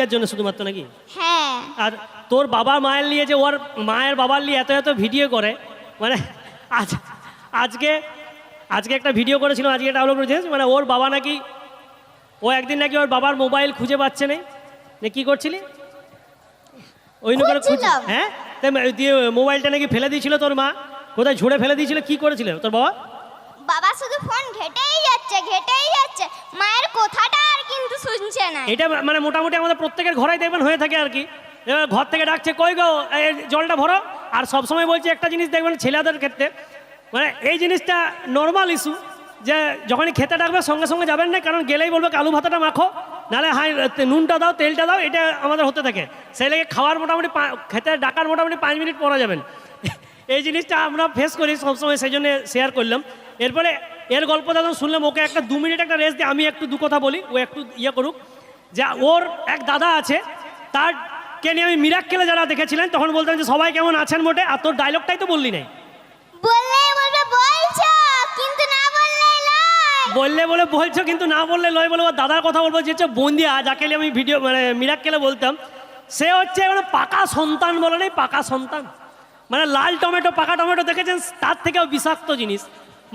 লজ্জার জন্য শুধুমাত্র নাকি? হ্যাঁ। আর তোর বাবা মায়ের নিয়ে যে ওর মায়ের বাবার নিয়ে এত এত ভিডিও করে, মানে আজকে আজকে একটা ভিডিও করেছিল, আজকে এটা আপলোড করেছিস, মানে ওর বাবা নাকি ও একদিন নাকি ওর বাবার মোবাইল খুঁজে পাচ্ছে না, কি করছিলি ওই করে হ্যাঁ দিয়ে মোবাইলটা নাকি ফেলে দিয়েছিল তোর মা, কোথায় ঝুড়ে ফেলে দিয়েছিল, কি করেছিল তোর বাবা? বাবা শুধু ফোন ঘেটেই যাচ্ছে, মায়ের কথাটা আর কিন্তু শুনছে না। এটা মানে মোটামুটি আমাদের প্রত্যেকের ঘরেই দেখবেন হয়ে থাকে আর কি। এবার ঘর থেকে ডাকছে, কই গো জলটা ভরো। আর সবসময় বলছে একটা জিনিস দেখবেন ছেলেদের ক্ষেত্রে, মানে এই জিনিসটা নর্মাল ইস্যু, যে যখনই খেতে ডাকবে সঙ্গে সঙ্গে যাবেন না, কারণ গেলেই বলবে আলু ভাতাটা মাখো, নাহলে হাই নুনটা দাও, তেলটা দাও, এটা আমাদের হতে থাকে। সেই লেগে খাওয়ার মোটামুটি খেতে ডাকার মোটামুটি 5 মিনিট পরে যাবেন। এই জিনিসটা আমরা ফেস করি সবসময়, সেই জন্য শেয়ার করলাম। এরপরে এর গল্প যখন শুনলাম, ওকে একটা 2 মিনিট একটা রেস্ট দিয়ে আমি একটু দু কথা বলি, ও একটু ইয়ে করুক। যা ওর এক দাদা আছে, তারকে নিয়ে আমি মিরাক্কেলে যারা দেখেছিলেন তখন বলতাম যে সবাই কেমন আছেন মোটে, আর তোর ডায়লগটাই তো বললি নাই। বললে বলে বলছো, কিন্তু না বললে লয় বলে ওর দাদার কথা বলবো, যে হচ্ছে বন্দিয়া, যাকে আমি ভিডিও মানে মিরাক্কেলে বলতাম, সে হচ্ছে মানে পাকা সন্তান বলে নেই, পাকা সন্তান। মানে লাল টমেটো, পাকা টমেটো দেখেছেন, তার থেকেও বিষাক্ত জিনিস।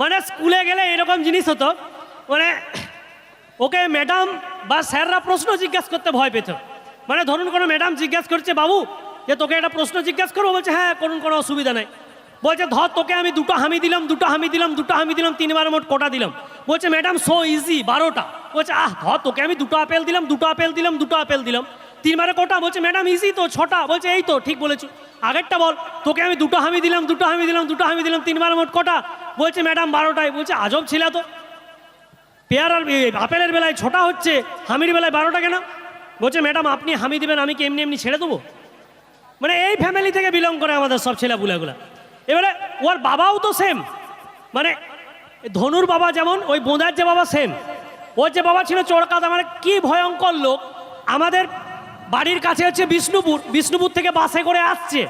মানে স্কুলে গেলে এরকম জিনিস হতো, মানে ওকে ম্যাডাম বা স্যাররা প্রশ্ন জিজ্ঞাসা করতে ভয় পেত। মানে ধরুন কোনো ম্যাডাম জিজ্ঞাসা করছে, বাবু যে তোকে একটা প্রশ্ন জিজ্ঞাসা করবো, বলছে হ্যাঁ করুন, কোনো অসুবিধা নেই। বলছে ধর তোকে আমি 2টা হামি দিলাম, 3বার মোট কটা দিলাম? বলছে ম্যাডাম সো ইজি, 12টা। বলছে ধর তোকে আমি 2টো আপেল দিলাম, 2টো আপেল দিলাম, 2টো আপেল দিলাম, 3বারে কটা? বলছে ম্যাডাম ইজি তো, 6টা। বলছে এই তো ঠিক বলেছো, আগেরটা বল। তোকে আমি 2টো হামি দিলাম, 3বার মোট কটা? বলছে ম্যাডাম 12টাই। বলছে আজব ছিল তো, পেয়ারার আপেলের বেলায় 6টা হচ্ছে, হামির বেলায় 12টা কেন? বলছে ম্যাডাম আপনি হামি দিবেন, আমি কি এমনি এমনি ছেড়ে দেবো? মানে এই ফ্যামিলি থেকে বিলং করে আমাদের সব ছেলেপুলেগুলা। এবারে ওর বাবাও তো সেম, মানে ধনুর বাবা যেমন, ওই বোঁদার যে বাবা সেম। ওর যে বাবা ছিল চোরকাদা, মানে কি ভয়ঙ্কর লোক। আমাদের বাড়ির কাছে হচ্ছে বিষ্ণুপুর থেকে বাসে করে আসছে।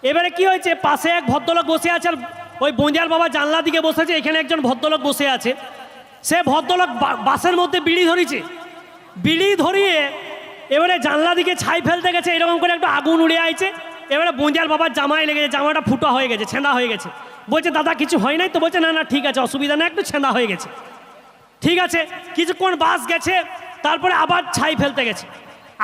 এবারে কি হয়েছে, পাশে এক ভদ্রলোক বসে আছে, আর ওই বোঁদিয়ার বাবা জানলা দিকে বসেছে, এখানে একজন ভদ্রলোক বসে আছে। সে ভদ্রলোক বাসের মধ্যে বিড়ি ধরিয়েছে, বিড়ি ধরিয়ে এবারে জানলা দিকে ছাই ফেলতে গেছে, এরকম করে একটু আগুন উড়ে আইছে। এবারে বোঁদিয়ার বাবার জামায় লেগেছে, জামাটা ফুটা হয়ে গেছে, ছেঁড়া হয়ে গেছে। বলছে দাদা কিছু হয় নাই তো? বলছে না না ঠিক আছে, অসুবিধা না, একটু ছেঁড়া হয়ে গেছে। ঠিক আছে, কিছুক্ষণ বাস গেছে, তারপরে আবার ছাই ফেলতে গেছে,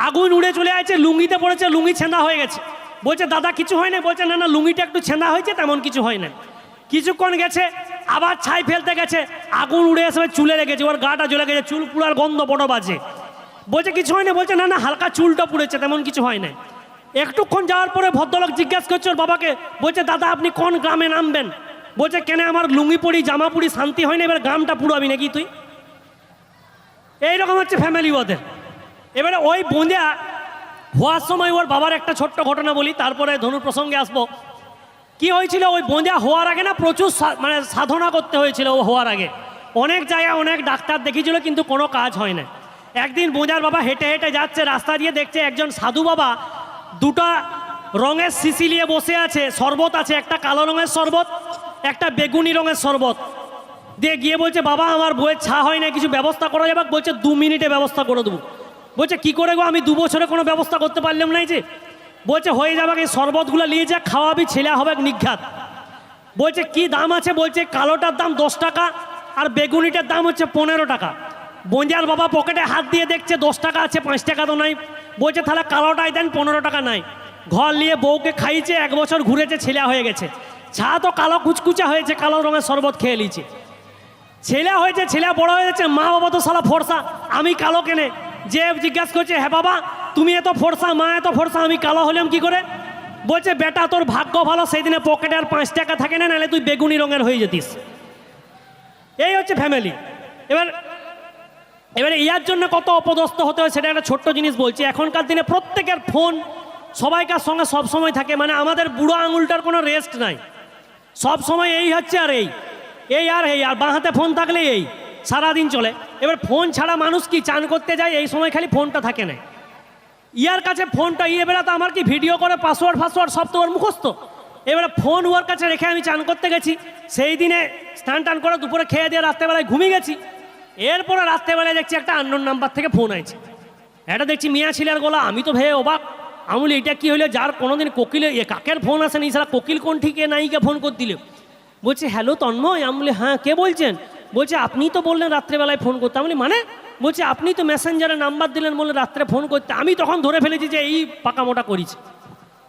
আগুন উড়ে চলে আসছে, লুঙ্গিতে পড়েছে, লুঙ্গি ছেঁড়া হয়ে গেছে। বলছে দাদা কিছু হয় না? বলছে না না, লুঙ্গিটা একটু ছেঁড়া হয়েছে, তেমন কিছু হয় না। কিছুক্ষণ গেছে, আবার ছাই ফেলতে গেছে, আগুন উড়ে এসে চুলে লেগেছে, ওর গাটা জ্বলে গেছে, চুল পুরার গন্ধ বড় বাজে। বলছে কিছু হয় না? বলছে না না, হালকা চুলটা পুড়েছে, তেমন কিছু হয় না। একটুক্ষণ যাওয়ার পরে ভদ্রলোক জিজ্ঞাসা করছে ওর বাবাকে, বলছে দাদা আপনি কোন গ্রামে নামবেন? বলছে কেন, আমার লুঙ্গি পরি জামা পরি শান্তি হয় না, এবার গ্রামটা পুরোবি নাকি তুই? এইরকম হচ্ছে ফ্যামিলি ওদের। এবারে ওই বোঁদিয়া হওয়ার সময় ওর বাবার একটা ছোট্ট ঘটনা বলি, তারপরে ধনুর প্রসঙ্গে আসবো। কি হয়েছিল, ওই বোঁদিয়া হওয়ার আগে না প্রচুর মানে সাধনা করতে হয়েছিল। ও হওয়ার আগে অনেক জায়গায় অনেক ডাক্তার দেখিয়েছিল, কিন্তু কোনো কাজ হয় না। একদিন বোঁদিয়ার বাবা হেঁটে হেঁটে যাচ্ছে, রাস্তা দিয়ে দেখছে একজন সাধু বাবা 2টা রঙের শিশি নিয়ে বসে আছে, শরবত আছে, একটা কালো রঙের শরবত, একটা বেগুনি রঙের শরবত দিয়ে গিয়ে বলছে বাবা আমার বইয়ের ছা হয় না, কিছু ব্যবস্থা করা যাবে? বলছে 2 মিনিটে ব্যবস্থা করে দেবো। বলছে কি করে গো, আমি 2 বছরে কোনো ব্যবস্থা করতে পারলাম না যে। বলছে হয়ে যাবে, এই শরবতগুলো নিয়ে যা খাওয়াবি, ছেলে হবে নিঘাত। বলছে কি দাম আছে? বলছে কালোটার দাম 10 টাকা, আর বেগুনিটার দাম হচ্ছে 15 টাকা। বোঁদিয়ার বাবা পকেটে হাত দিয়ে দেখছে 10 টাকা আছে, 5 টাকা তো নাই। বলছে তাহলে কালোটাই দেন, 15 টাকা নাই। ঘর নিয়ে বউকে খাইছে, 1 বছর ঘুরেছে, ছেলে হয়ে গেছে। ছা তো কালো কুচকুচা হয়েছে, কালো রঙের শরবত খেয়ে নিয়েছে, ছেলে হয়েছে, ছেলে বড় হয়ে যাচ্ছে। মা বাবা তো সালা ফর্সা, আমি কালো কেনে? যে জিজ্ঞাসা করছে হ্যাঁ বাবা তুমি এত ফর্সা, মা এত ফর্সা, আমি কালো হলাম কি করে? বলছে বেটা তোর ভাগ্য ভালো, সেই দিনে পকেটে আর 5 টাকা থাকে না, নাহলে তুই বেগুনি রঙের হয়ে যেতিস। এই হচ্ছে ফ্যামিলি। এবারে ইয়ার জন্য কত অপদস্থ হতে হয়, সেটা একটা ছোট্ট জিনিস বলছি। এখনকার দিনে প্রত্যেকের ফোন সবাইকার সঙ্গে সব সময় থাকে, মানে আমাদের বুড়ো আঙুলটার কোনো রেস্ট নাই, সব সময় এই হচ্ছে আর এই আর বাঁ হাতে ফোন থাকলে এই সারাদিন চলে। এবার ফোন ছাড়া মানুষ কি চান করতে যায়, এই সময় খালি ফোনটা থাকে না। ইয়ার কাছে ফোনটা বেলা তো আমার কি ভিডিও করে পাসওয়ার্ড সব তো ওর মুখস্থ। এবারে ফোন ওর কাছে রেখে আমি চান করতে গেছি, সেই দিনে স্নান টান করে দুপুরে খেয়ে দিয়ে রাত্রেবেলায় ঘুমিয়ে গেছি। এরপরে রাত্রেবেলায় দেখছি একটা আননোন নাম্বার থেকে ফোন আছে। এটা দেখছি মিয়া ছেলের গলা, আমি তো ভেবে অবাক। আমি বলি এটা কী হইলো, যার কোনোদিন কোকিলে কাকের ফোন আসেনি, সারা কোকিল কোন ঠিক নায়িকা ফোন করে দিল। বলছে হ্যালো তন্ময়। আমি বলি হ্যাঁ, কে বলছেন? বলছে আপনি তো বললেন রাত্রেবেলায় ফোন করতে। আমি বলি মানে? বলছে আপনি তো মেসেঞ্জারে নাম্বার দিলেন বলে রাত্রে ফোন করতে। আমি তখন ধরে ফেলেছি যে এই পাকা মোটা করিস,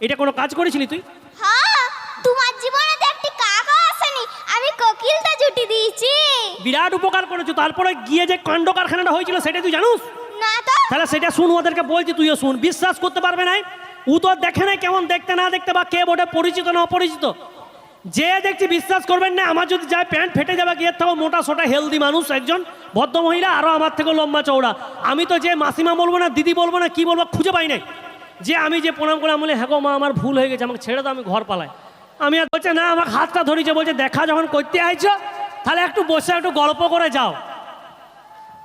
এটা কোনো কাজ করেছিলি তুই? হ্যাঁ, তোমার জীবনে তো একটি কাকও আসেনি, আমি কোকিলটা জুটি দিয়েছি। বিরাট উপকার করেছো। তারপরে গিয়ে যে কাণ্ড কারখানাটা হয়েছিল সেটা তুই জানুস? না তো। তাহলে সেটা শুন, ওদেরকে বলছি তুইও শুন। বিশ্বাস করতে পারবে না, ও তো দেখে নাই কেমন দেখতে না দেখতে বা কে বোর্ডে পরিচিত না অপরিচিত। যে দেখছি বিশ্বাস করবেন না, আমার যদি যায় প্যান্ট ফেটে যাবে, গিয়ে থেকে মোটা সোটা হেলদি মানুষ, একজন ভদ্র মহিলা, আরও আমার থেকে লম্বা চওড়া। আমি তো যে মাসিমা বলবো না, দিদি বলবো না, কি বলবো খুঁজে পাই নাই। যে আমি যে প্রণাম করে বলে হ্যাঁ গো মা আমার ভুল হয়ে গেছে, আমাকে ছেড়ে দাও, আমি ঘর পালাই। আমি আর বলছে না, আমার হাতটা ধরেছে, বলছে দেখা যখন করতে আইছো তাহলে একটু বসে একটু গল্প করে যাও।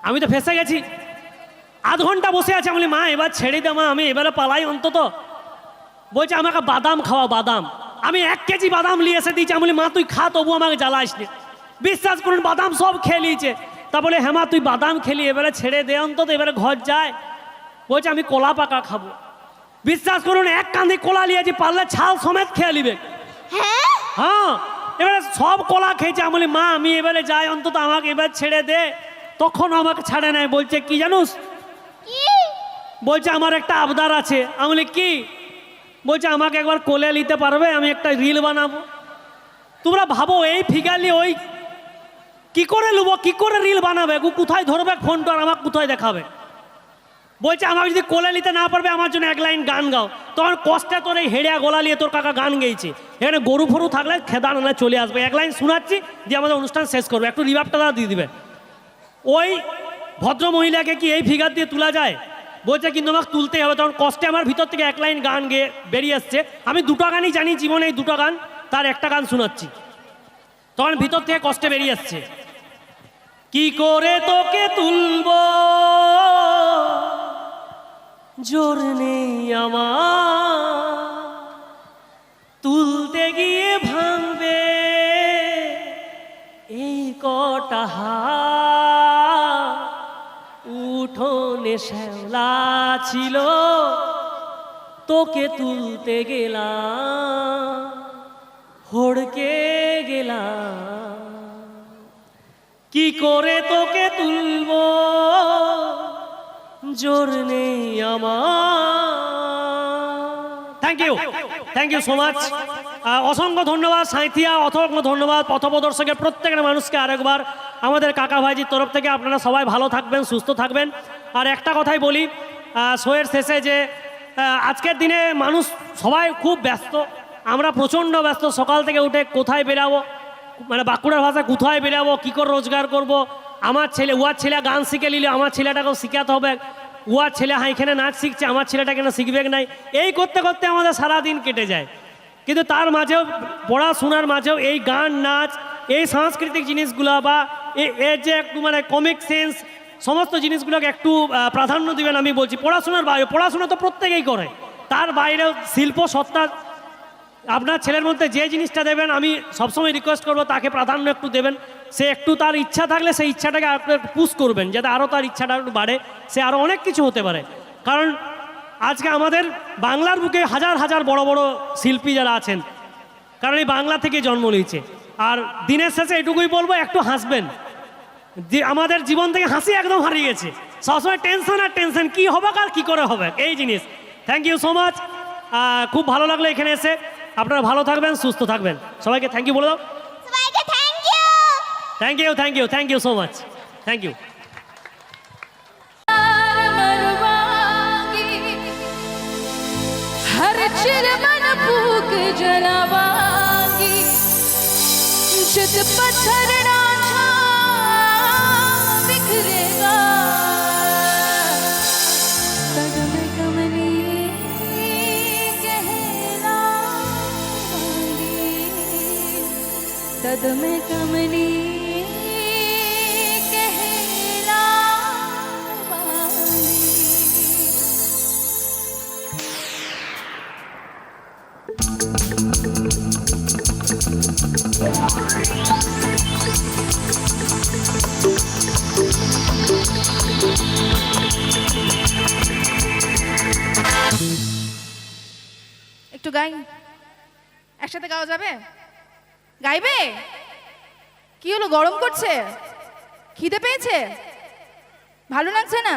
আমি তো ফেসে গেছি, আধ ঘন্টা বসে আছে। আমি বলি মা এবার ছেড়ে দে মা, আমি এবারে পালাই অন্তত। বলছে আমাকে বাদাম খাওয়া, বাদাম। আমি 1 কেজি বাদাম নিয়ে এসে দিয়েছি। আমি বলি মা তুই খা, তবু আমাকে জ্বালাইস নি। বিশ্বাস করুন বাদাম সব খেয়ে নিয়েছে। তা বলে হ্যাঁ মা তুই বাদাম খেলি, এবারে ছেড়ে দে অন্তত, এবারে ঘর যায়। বলছে আমি কলা পাকা খাবো। বিশ্বাস করুন 1 কাঁদি কলা নিয়েছি, পারলে ছাল সমেত খেয়ে নিবে। হ্যাঁ হ্যাঁ, এবারে সব কলা খেয়েছে। আমি বলি মা আমি এবারে যাই অন্তত, আমাকে এবার ছেড়ে দে। তখন আমাকে ছাড়ে নাই। বলছে কি জানুস? কি? বলছে আমার একটা আবদার আছে। আমি বলি কি? বলছে আমাকে একবার কোলে নিতে পারবে, আমি একটা রিল বানাবো। তোমরা ভাবো এই ফিগার নিয়ে ওই কি করে লুবো, কি করে রিল বানাবে, কোথায় ধরবে ফোনটা আর আমাকে কোথায় দেখাবে। বলছে আমাকে যদি কোলে নিতে না পারবে আমার জন্য 1 লাইন গান গাও। তখন কষ্টে তোর এই হেড়িয়া গলা নিয়ে তোর কাকা গান গেয়েছে। এখানে গরু ফরু থাকলে খেদা না চলে আসবে, 1 লাইন শোনাচ্ছি দিয়ে আমাদের অনুষ্ঠান শেষ করবে, একটু রিভাবটা তারা দিয়ে দিবে। ওই ভদ্র মহিলাকে কি এই ফিগার দিয়ে তোলা যায়? বলছে কিন্তু আমাকে তুলতেই হবে। তখন কষ্টে আমার ভিতর থেকে 1 লাইন গান গেয়ে বেরিয়ে আসছে। আমি 2টা গানই জানি জীবনে, এই 2টা গান, তার একটা গান শোনাচ্ছি। তখন ভিতর থেকে কষ্টে বেরিয়ে আসছে, কি করে তোকে তুলবো জোর নেই আমার, তুলতে গিয়ে ভাঙবে এই কটা হাত, উঠোনে শ্যাওলা ছিল তোকে তুলতে গেলাম, হড়কে গেলাম, কি করে তোকে তুলবো জোর নেই আমার। Thank you so much. অসংখ্য ধন্যবাদ সাঁথিয়া, অসংখ্য ধন্যবাদ পথপ্রদর্শকের প্রত্যেকটা মানুষকে। আরেকবার আমাদের কাকা ভাইজির তরফ থেকে আপনারা সবাই ভালো থাকবেন, সুস্থ থাকবেন। আর একটা কথাই বলি শোয়ের শেষে, যে আজকের দিনে মানুষ সবাই খুব ব্যস্ত, আমরা প্রচণ্ড ব্যস্ত। সকাল থেকে উঠে কোথায় বেরাবো, মানে বাঁকুড়ার ভাষা কোথায় বেরাবো, কী করে রোজগার করব। আমার ছেলে, উয়ার ছেলে গান শিখে নিলে আমার ছেলেটাকেও শিখাতে হবে। উয়ার ছেলে এখানে নাচ শিখছে, আমার ছেলেটা কেন শিখবে নাই। এই করতে করতে আমাদের সারাদিন কেটে যায়। কিন্তু তার মাঝেও, পড়াশোনার মাঝেও এই গান নাচ, এই সাংস্কৃতিক জিনিসগুলো বা এর যে একটু মানে কমিক সেন্স, সমস্ত জিনিসগুলোকে একটু প্রাধান্য দিবেন আমি বলছি। পড়াশোনার বাইরে, পড়াশোনা তো প্রত্যেকেই করে, তার বাইরেও শিল্প সত্তা আপনার ছেলের মধ্যে যে জিনিসটা দেবেন, আমি সবসময় রিকোয়েস্ট করবো তাকে প্রাধান্য একটু দেবেন। সে একটু তার ইচ্ছা থাকলে সেই ইচ্ছাটাকে একটু পুশ করবেন, যাতে আরও তার ইচ্ছাটা একটু বাড়ে, সে আরও অনেক কিছু হতে পারে। কারণ আজকে আমাদের বাংলার বুকে হাজার হাজার বড় বড় শিল্পী যারা আছেন, কারণ এই বাংলা থেকে জন্ম নিয়েছে। আর দিনের শেষে এটুকুই বলবো, একটু হাসবেন। আমাদের জীবন থেকে হাসি একদম হারিয়ে গেছে, সবসময় টেনশন আর টেনশন, কী হবে আর কী করে হবে, এই জিনিস। থ্যাংক ইউ সো মাচ, খুব ভালো লাগলো এখানে এসে। আপনারা ভালো থাকবেন, সুস্থ থাকবেন। সবাইকে থ্যাংক ইউ বলে দাও। সবাইকে thank you. Thank you, thank you, thank you so much, thank you. हर चिरमन फूक जलावांगी, चित पत्थर डांचा बिखरेगा, कदम कमली कहलावांगी, कदम कमली कहलावांगी। একটু গাই, একসাথে গাওয়া যাবে? গাইবে? কি হলো, গরম করছে? খিদে পেয়েছে? ভালো লাগছে না?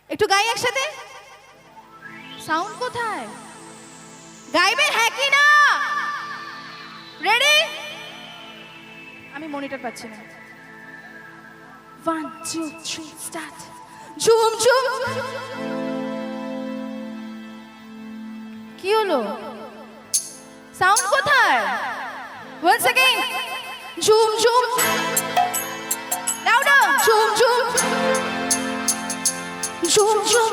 একটু গাই একসাথে। সাউন্ড কোথায়? গাইবে হ্যাঁ কি না? রেডি? আমি মনিটর পাচ্ছি না। 1 2 3 স্টার্ট। ঝুম ঝুম। কি হলো, সাউন্ড কোথায়? once again ঝুম ঝুম, লাউডার। ঝুম ঝুম ঝুম ঝুম।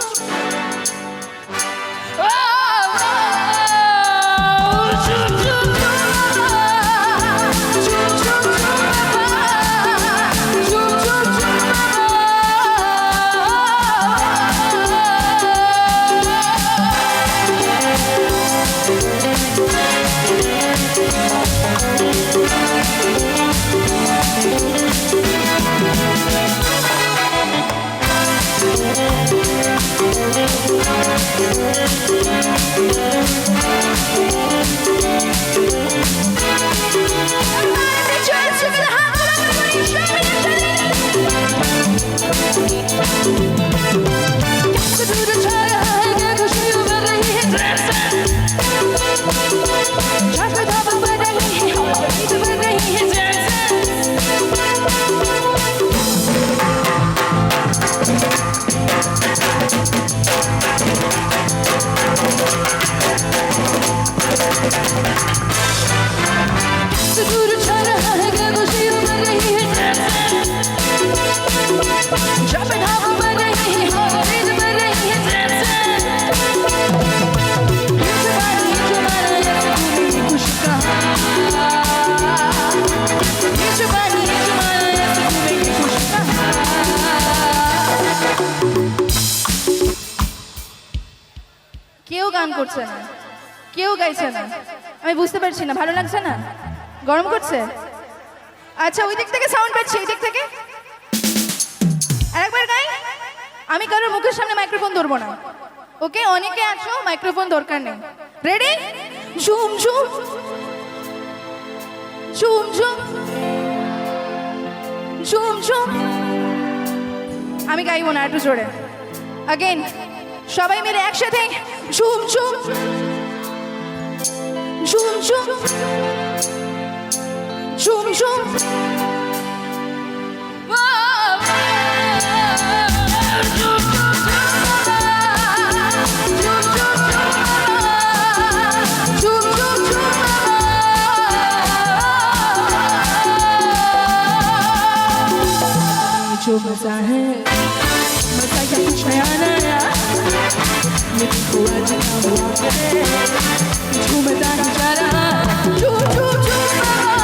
কেউ গান করছে না, কেউ গাইছে না, আমি বুঝতে পারছি না। ভালো লাগছে না? গরম করছে? আচ্ছা, ওই দিক থেকে সাউন্ড পাচ্ছি, এই দিক থেকে আরেকবার গাই। আমি কারোর মুখের সামনে মাইক্রোফোন ধরবো না, ওকে? অনেকে আছো, মাইক্রোফোন দরকার নেই। রেডি? ঝুম ঝুম ঝুম ঝুম ঝুম ঝুম। আমি গাইবো না, একটু জোরে। अगेन সবাই মিলে একসাথে ঝুম ঝুম ঝুম ঝুম ঝুম ঝুম। जो मजा है मजा या कुछ नया नया, लेकिन हुआ जितना हुआ है, झूमता ही जा रहा, झूम झूम झूम।